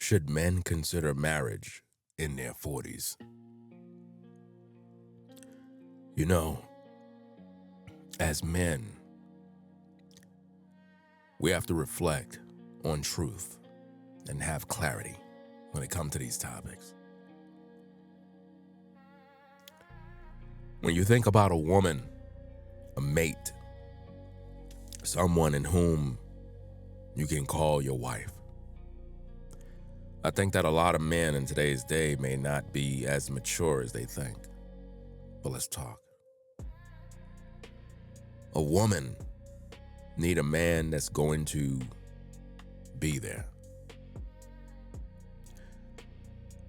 Should men consider marriage in their 40s? You know, as men, we have to reflect on truth and have clarity when it comes to these topics. When you think about a woman, a mate, someone in whom you can call your wife, I think that a lot of men in today's day may not be as mature as they think. But let's talk. A woman need a man that's going to be there.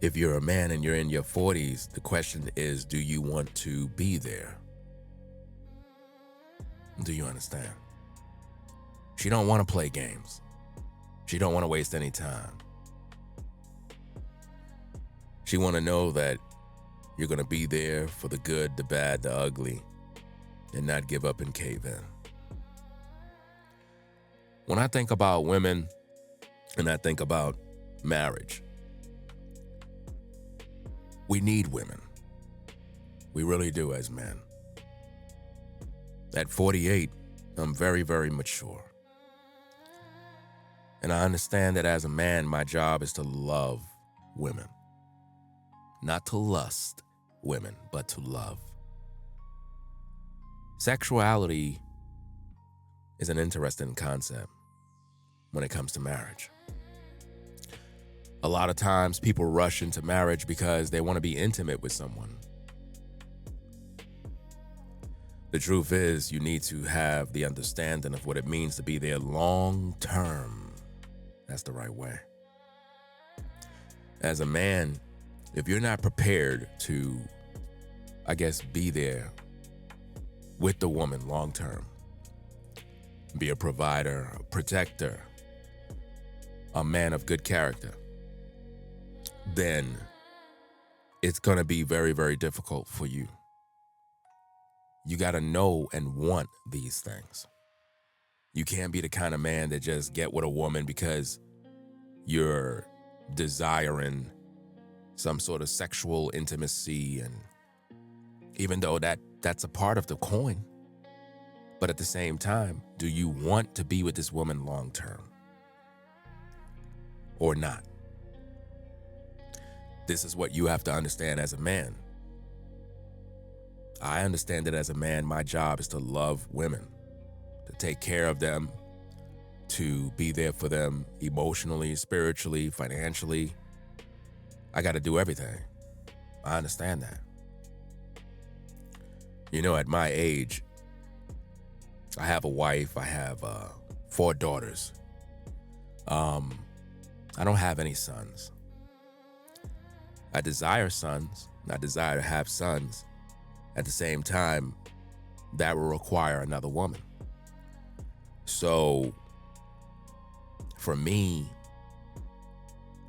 If you're a man and you're in your 40s, the question is, do you want to be there? Do you understand? She don't want to play games. She don't want to waste any time. She want to know that you're going to be there for the good, the bad, the ugly, and not give up and cave in. When I think about women and I think about marriage, we need women. We really do as men. At 48, I'm very, very mature. And I understand that as a man, my job is to love women. Not to lust women, but to love. Sexuality is an interesting concept when it comes to marriage. A lot of times people rush into marriage because they want to be intimate with someone. The truth is, you need to have the understanding of what it means to be there long term. That's the right way. As a man, if you're not prepared to, be there with the woman long term, be a provider, a protector, a man of good character, then it's going to be very, very difficult for you. You got to know and want these things. You can't be the kind of man that just get with a woman because you're desiring some sort of sexual intimacy, and even though that's a part of the coin, but at the same time, do you want to be with this woman long term or not? This is what you have to understand as a man. I understand that as a man, my job is to love women, to take care of them, to be there for them emotionally, spiritually, financially. I got to do everything. I understand that. You know, at my age, I have a wife. I have 4 daughters. I don't have any sons. I desire sons. I desire to have sons. At the same time, that will require another woman. So, for me,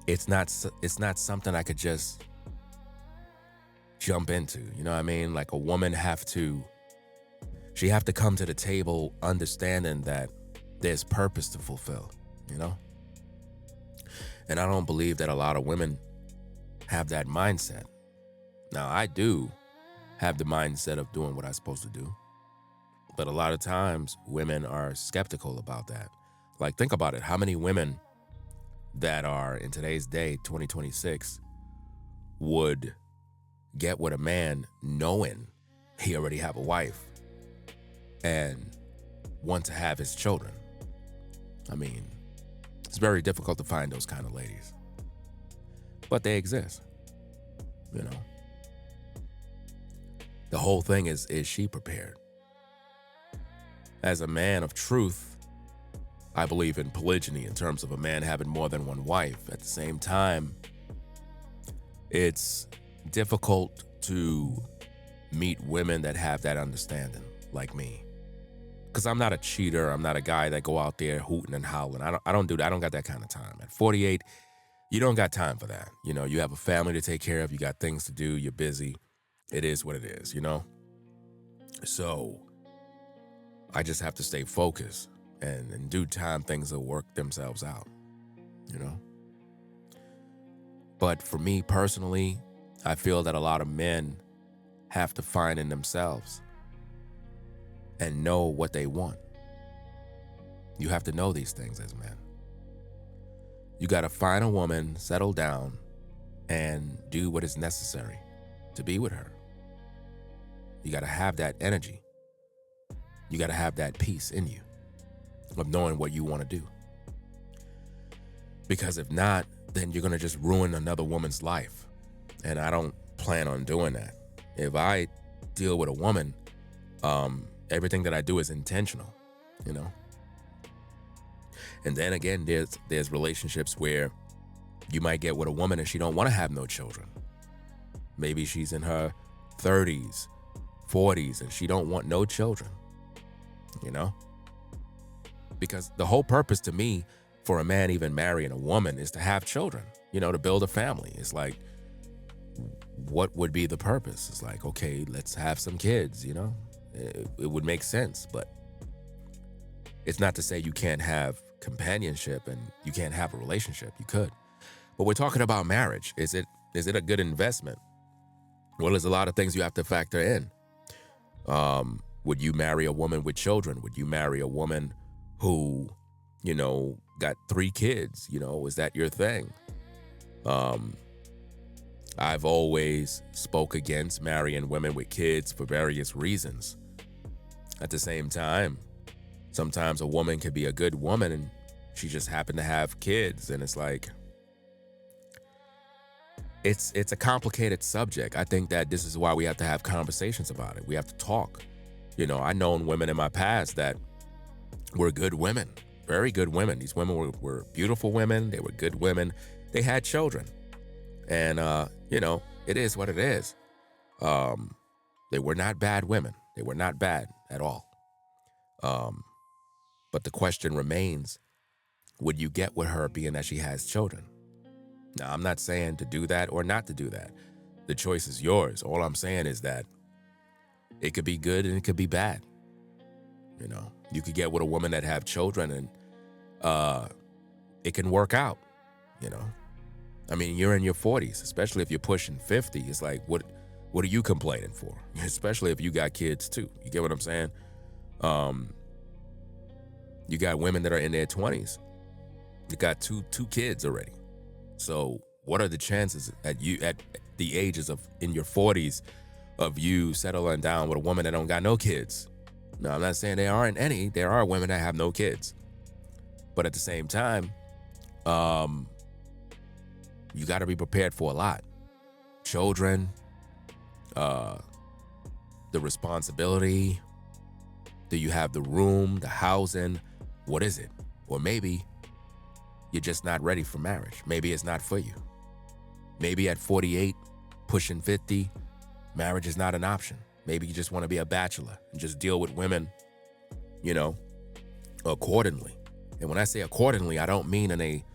it's not something I could just jump into. You know what I mean? Like, a woman have to come to the table understanding that there's purpose to fulfill, you know? And I don't believe that a lot of women have that mindset. Now, I do have the mindset of doing what I'm supposed to do. But a lot of times, women are skeptical about that. Like, think about it. How many women that are in today's day, 2026, would get with a man knowing he already have a wife and want to have his children? I mean, it's very difficult to find those kind of ladies. But they exist, you know. The whole thing is she prepared? As a man of truth, I believe in polygyny in terms of a man having more than one wife. At the same time, it's difficult to meet women that have that understanding like me. Because I'm not a cheater. I'm not a guy that go out there hooting and howling. I don't do that. I don't got that kind of time. At 48, you don't got time for that. You know, you have a family to take care of. You got things to do. You're busy. It is what it is, you know? So I just have to stay focused, and in due time, things will work themselves out, you know? But for me personally, I feel that a lot of men have to find in themselves and know what they want. You have to know these things as men. You got to find a woman, settle down, and do what is necessary to be with her. You got to have that energy. You got to have that peace in you of knowing what you want to do. Because if not, then you're going to just ruin another woman's life. And I don't plan on doing that. If I deal with a woman, everything that I do is intentional, you know? And then again, there's relationships where you might get with a woman and she don't want to have no children. Maybe she's in her 30s, 40s, and she don't want no children, you know? Because the whole purpose to me for a man even marrying a woman is to have children, you know, to build a family. It's like, what would be the purpose? It's like, okay, let's have some kids, you know? It would make sense, but it's not to say you can't have companionship and you can't have a relationship. You could. But we're talking about marriage. Is it a good investment? Well, there's a lot of things you have to factor in. Would you marry a woman with children? Would you marry a woman who, you know, got 3 kids? You know, is that your thing? I've always spoke against marrying women with kids for various reasons. At the same time, sometimes a woman could be a good woman and she just happened to have kids, and it's like, it's a complicated subject. I think that this is why we have to have conversations about it. We have to talk. You know, I've known women in my past that were good women, very good women. These women were beautiful women. They were good women. They had children. And, you know, it is what it is. They were not bad women. They were not bad at all. But the question remains, would you get with her being that she has children? Now, I'm not saying to do that or not to do that. The choice is yours. All I'm saying is that it could be good and it could be bad. You know, you could get with a woman that have children and it can work out, you know. I mean, you're in your 40s, especially if you're pushing 50. It's like, what are you complaining for? Especially if you got kids too. You get what I'm saying? You got women that are in their 20s. You got two kids already. So what are the chances at the ages of in your 40s of you settling down with a woman that don't got no kids? No, I'm not saying there aren't any. There are women that have no kids. But at the same time, you got to be prepared for a lot. Children, the responsibility. Do you have the room, the housing? What is it? Or maybe you're just not ready for marriage. Maybe it's not for you. Maybe at 48, pushing 50, marriage is not an option. Maybe you just want to be a bachelor and just deal with women, you know, accordingly. And when I say accordingly, I don't mean in a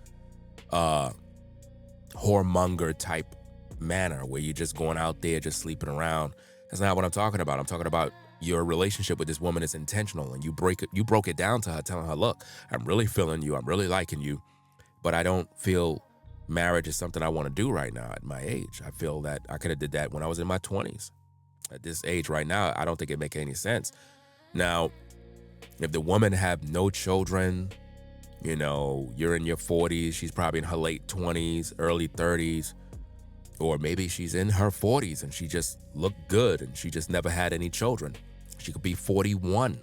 whoremonger type manner where you're just going out there, just sleeping around. That's not what I'm talking about. I'm talking about your relationship with this woman is intentional, and you broke it down to her, telling her, look, I'm really feeling you. I'm really liking you, but I don't feel marriage is something I want to do right now at my age. I feel that I could have did that when I was in my 20s. At this age right now, I don't think it make any sense. Now, if the woman have no children, you know, you're in your 40s, she's probably in her late 20s, early 30s, or maybe she's in her 40s and she just looked good and she just never had any children. She could be 41.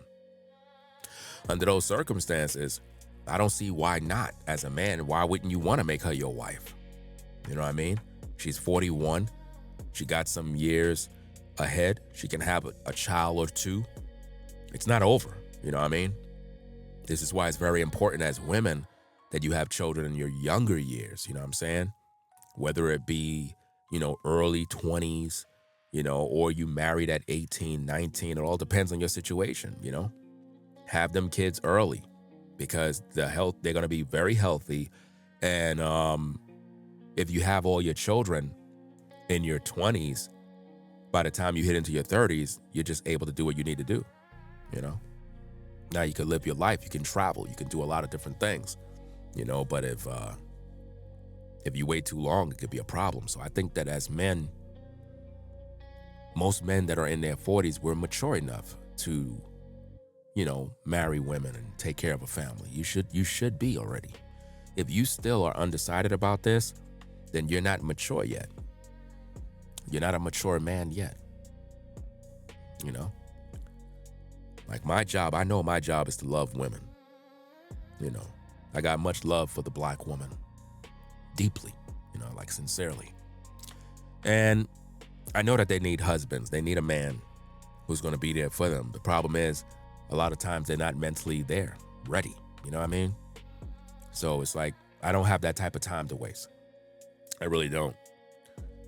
Under those circumstances, I don't see why not. As a man, why wouldn't you want to make her your wife? You know what I mean? She's 41. She got some years ahead. She can have a child or two. It's not over. You know what I mean? This is why it's very important as women that you have children in your younger years. You know what I'm saying? Whether it be, you know, early 20s, you know, or you married at 18, 19, it all depends on your situation, you know? Have them kids early because they're going to be very healthy. And if you have all your children in your 20s, by the time you hit into your 30s, you're just able to do what you need to do, you know? Now you can live your life, you can travel, you can do a lot of different things, you know, but if If you wait too long, it could be a problem. So I think that as men, most men that are in their 40s, we're mature enough to, marry women and take care of a family. You should be already. If you still are undecided about this, then you're not mature yet. You're not a mature man yet. Like my job, I know my job is to love women. I got much love for the Black woman. Deeply, like sincerely. And I know that they need husbands. They need a man who's going to be there for them. The problem is, a lot of times they're not mentally there, ready. You know what I mean? So it's like, I don't have that type of time to waste. I really don't.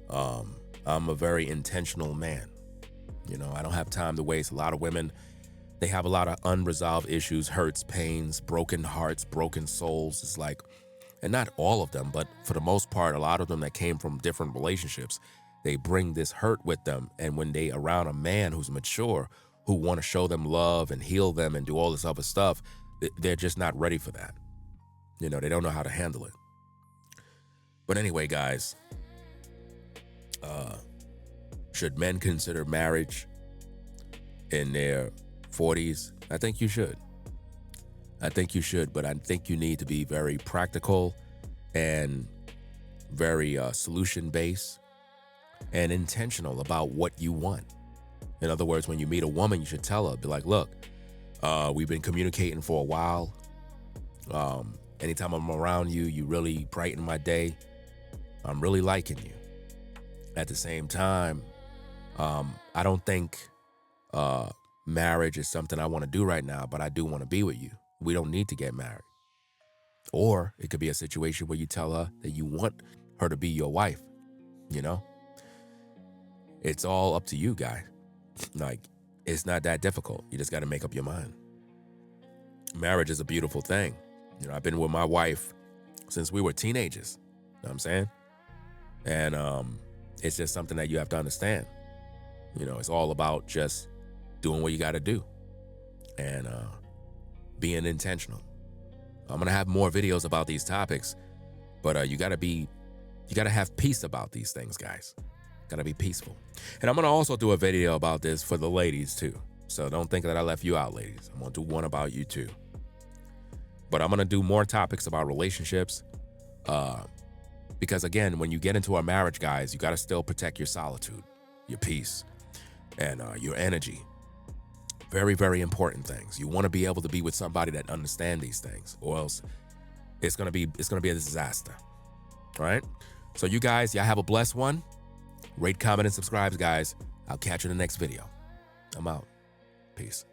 I'm a very intentional man. I don't have time to waste. A lot of women, they have a lot of unresolved issues, hurts, pains, broken hearts, broken souls. It's like, and not all of them, but for the most part, a lot of them that came from different relationships, they bring this hurt with them. And when they around a man who's mature, who want to show them love and heal them and do all this other stuff, they're just not ready for that. They don't know how to handle it. But anyway, guys, should men consider marriage in their 40s? I think you should. But I think you need to be very practical and very solution-based and intentional about what you want. In other words, when you meet a woman, you should tell her, be like, look, we've been communicating for a while. Anytime I'm around you, you really brighten my day. I'm really liking you. At the same time, I don't think marriage is something I want to do right now, but I do want to be with you. We don't need to get married. Or it could be a situation where you tell her that you want her to be your wife. It's all up to you, guy. Like, it's not that difficult. You just got to make up your mind. Marriage is a beautiful thing. I've been with my wife since we were teenagers. You know what I'm saying? And it's just something that you have to understand. It's all about just doing what you got to do and being intentional. I'm going to have more videos about these topics, but you got to have peace about these things, guys. Got to be peaceful. And I'm going to also do a video about this for the ladies too. So don't think that I left you out, ladies. I'm going to do one about you too. But I'm going to do more topics about relationships. Because again, when you get into a marriage, guys, you got to still protect your solitude, your peace, and your energy. Very, very important things. You want to be able to be with somebody that understands these things, or else it's gonna be a disaster. All right. So you guys, y'all have a blessed one. Rate, comment, and subscribe, guys. I'll catch you in the next video. I'm out. Peace.